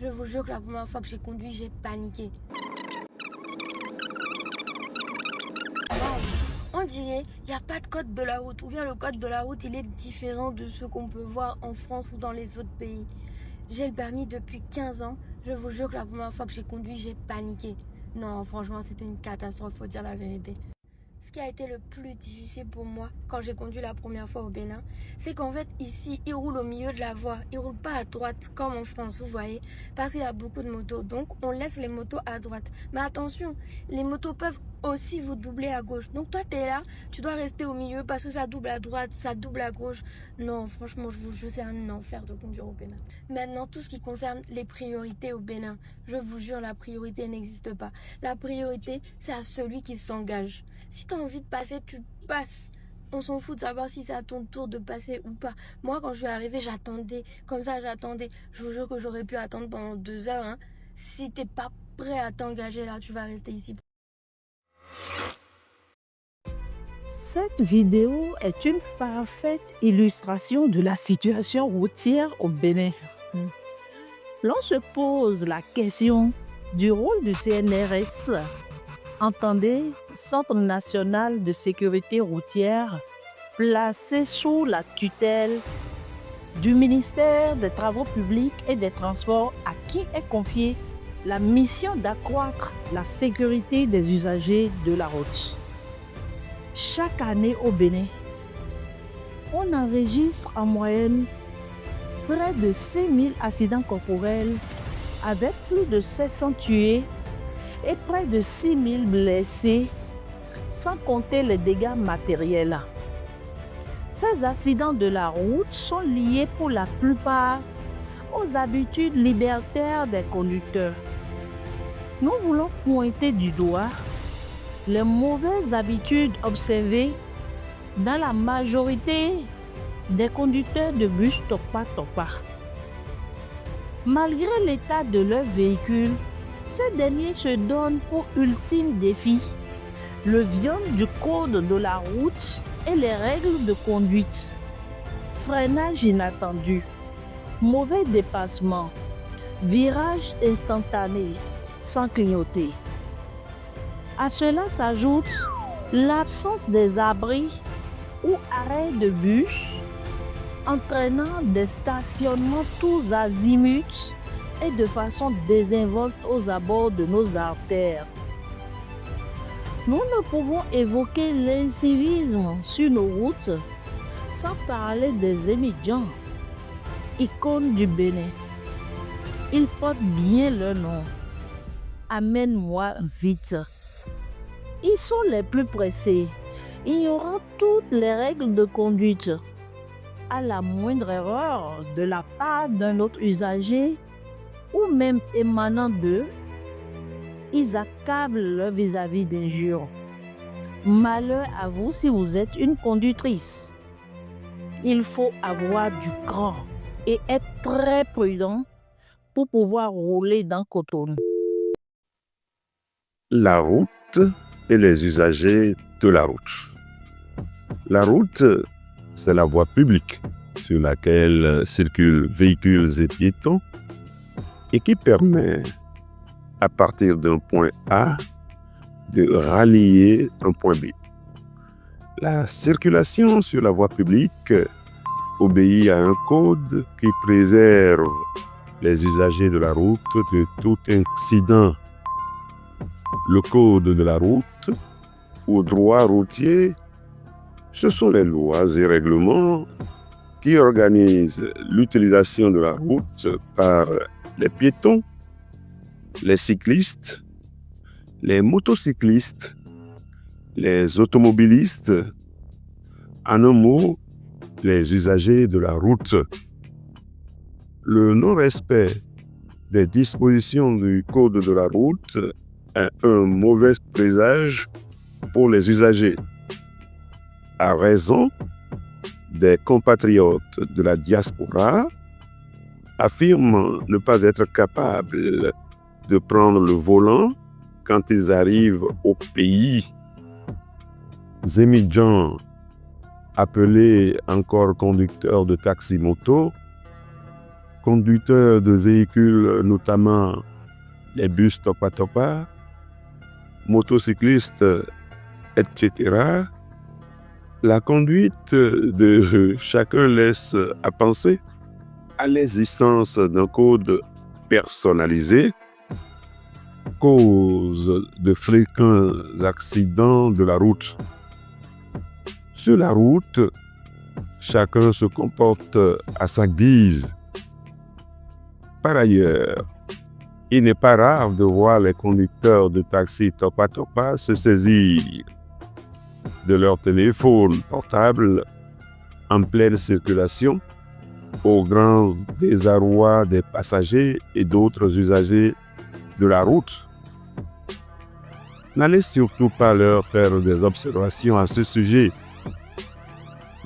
Je vous jure que la première fois que j'ai conduit, j'ai paniqué. On dirait il n'y a pas de code de la route, ou bien le code de la route il est différent de ce qu'on peut voir en France ou dans les autres pays. J'ai le permis depuis 15 ans. Je vous jure que la première fois que j'ai conduit, j'ai paniqué. Non, franchement, c'était une catastrophe, faut dire la vérité. Ce qui a été le plus difficile pour moi quand j'ai conduit la première fois au Bénin, c'est qu'en fait ici, ils roulent au milieu de la voie. Ils roulent pas à droite comme en France, vous voyez, parce qu'il y a beaucoup de motos. Donc on laisse les motos à droite. Mais attention, les motos peuvent aussi vous doubler à gauche. Donc toi, tu es là, tu dois rester au milieu parce que ça double à droite, ça double à gauche. Non, franchement, je vous jure, c'est un enfer de conduire au Bénin. Maintenant, tout ce qui concerne les priorités au Bénin, je vous jure, la priorité n'existe pas. La priorité, c'est à celui qui s'engage. Si tu as envie de passer, tu passes. On s'en fout de savoir si c'est à ton tour de passer ou pas. Moi, quand je suis arrivée, j'attendais. Comme ça, j'attendais. Je vous jure que j'aurais pu attendre pendant 2 heures. Hein. Si t'es pas prêt à t'engager là, tu vas rester ici. Cette vidéo est une parfaite illustration de la situation routière au Bénin. L'on se pose la question du rôle du CNRS, entendez, Centre national de sécurité routière, placé sous la tutelle du ministère des Travaux publics et des Transports, à qui est confiée la mission d'accroître la sécurité des usagers de la route. Chaque année au Bénin, on enregistre en moyenne près de 6000 accidents corporels avec plus de 700 tués et près de 6000 blessés, sans compter les dégâts matériels. Ces accidents de la route sont liés pour la plupart aux habitudes libertaires des conducteurs. Nous voulons pointer du doigt les mauvaises habitudes observées dans la majorité des conducteurs de bus Topa. Malgré l'état de leur véhicule, ces derniers se donnent pour ultime défi le viol du code de la route et les règles de conduite. Freinage inattendu, mauvais dépassement, virage instantané sans clignoter. À cela s'ajoute l'absence des abris ou arrêts de bus, entraînant des stationnements tous azimuts et de façon désinvolte aux abords de nos artères. Nous ne pouvons évoquer l'incivisme sur nos routes sans parler des émigrants, icônes du Bénin. Ils portent bien leur nom. Amène-moi vite. Ils sont les plus pressés, ignorant toutes les règles de conduite. À la moindre erreur de la part d'un autre usager ou même émanant d'eux, ils accablent leur vis-à-vis d'injures. Malheur à vous si vous êtes une conductrice. Il faut avoir du cran et être très prudent pour pouvoir rouler dans Cotonou. La route et les usagers de la route. La route, c'est la voie publique sur laquelle circulent véhicules et piétons et qui permet, à partir d'un point A, de rallier un point B. La circulation sur la voie publique obéit à un code qui préserve les usagers de la route de tout incident. Le code de la route ou droit routier, ce sont les lois et règlements qui organisent l'utilisation de la route par les piétons, les cyclistes, les motocyclistes, les automobilistes, en un mot, les usagers de la route. Le non-respect des dispositions du code de la route est un mauvais présage pour les usagers. À raison, des compatriotes de la diaspora affirment ne pas être capables de prendre le volant quand ils arrivent au pays. Émigrants, appelés encore conducteurs de taxi-moto, conducteurs de véhicules, notamment les bus topa-topa, motocyclistes, etc., la conduite de chacun laisse à penser à l'existence d'un code personnalisé, cause de fréquents accidents de la route. Sur la route, chacun se comporte à sa guise. Par ailleurs, il n'est pas rare de voir les conducteurs de taxi topa-topa se saisir de leur téléphone portable en pleine circulation, au grand désarroi des passagers et d'autres usagers de la route. N'allez surtout pas leur faire des observations à ce sujet.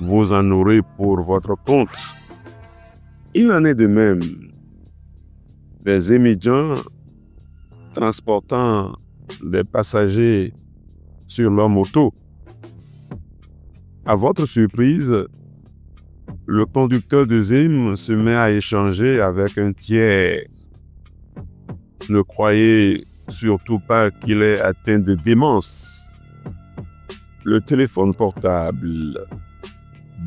Vous en aurez pour votre compte. Il en est de même des émigrants transportant des passagers sur leur moto. À votre surprise, le conducteur de Zim se met à échanger avec un tiers. Ne croyez surtout pas qu'il est atteint de démence. Le téléphone portable,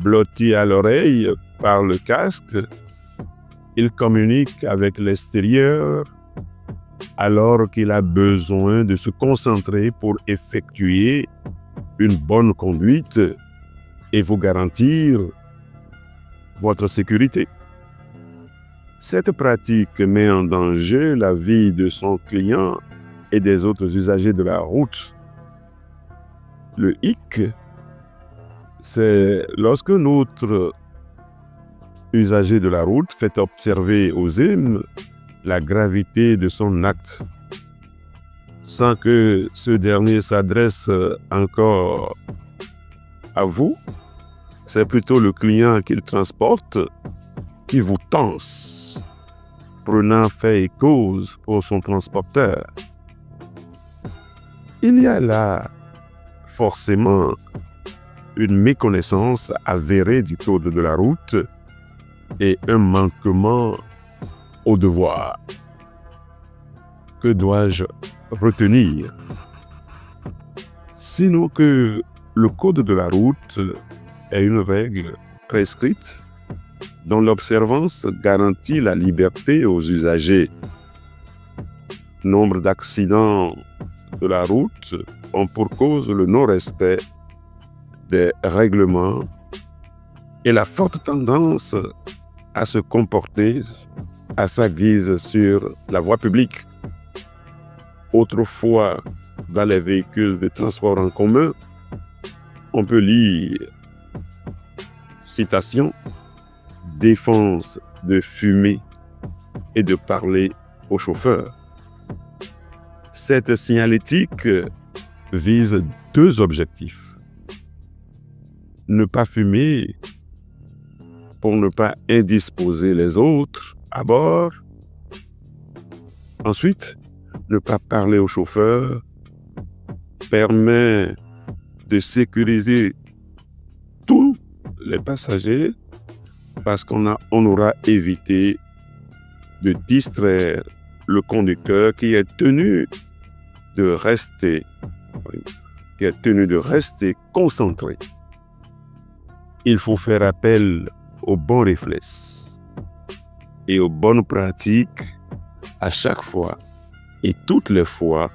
blotti à l'oreille par le casque, il communique avec l'extérieur alors qu'il a besoin de se concentrer pour effectuer une bonne conduite et vous garantir votre sécurité. Cette pratique met en danger la vie de son client et des autres usagers de la route. Le hic, c'est lorsque notre usager de la route fait observer aux Zim la gravité de son acte, sans que ce dernier s'adresse encore à vous. C'est plutôt le client qu'il transporte qui vous tense, prenant fait et cause pour son transporteur. Il y a là forcément une méconnaissance avérée du code de la route et un manquement au devoir. Que dois-je retenir? Sinon que le code de la route est une règle prescrite dont l'observance garantit la liberté aux usagers. Nombre d'accidents de la route ont pour cause le non-respect des règlements et la forte tendance à se comporter à sa guise sur la voie publique. Autrefois, dans les véhicules de transport en commun, on peut lire, citation, « Défense de fumer et de parler au chauffeur ». Cette signalétique vise deux objectifs. Ne pas fumer pour ne pas indisposer les autres à bord. Ensuite, ne pas parler au chauffeur permet de sécuriser tous les passagers parce qu'on aura évité de distraire le conducteur qui est tenu de rester concentré. Il faut faire appel aux bons réflexes et aux bonnes pratiques à chaque fois et toutes les fois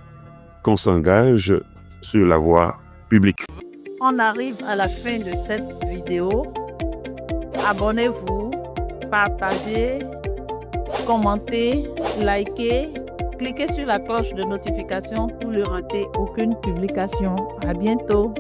qu'on s'engage sur la voie publique. On arrive à la fin de cette vidéo. Abonnez-vous, partagez, commentez, likez, cliquez sur la cloche de notification pour ne rater aucune publication. À bientôt.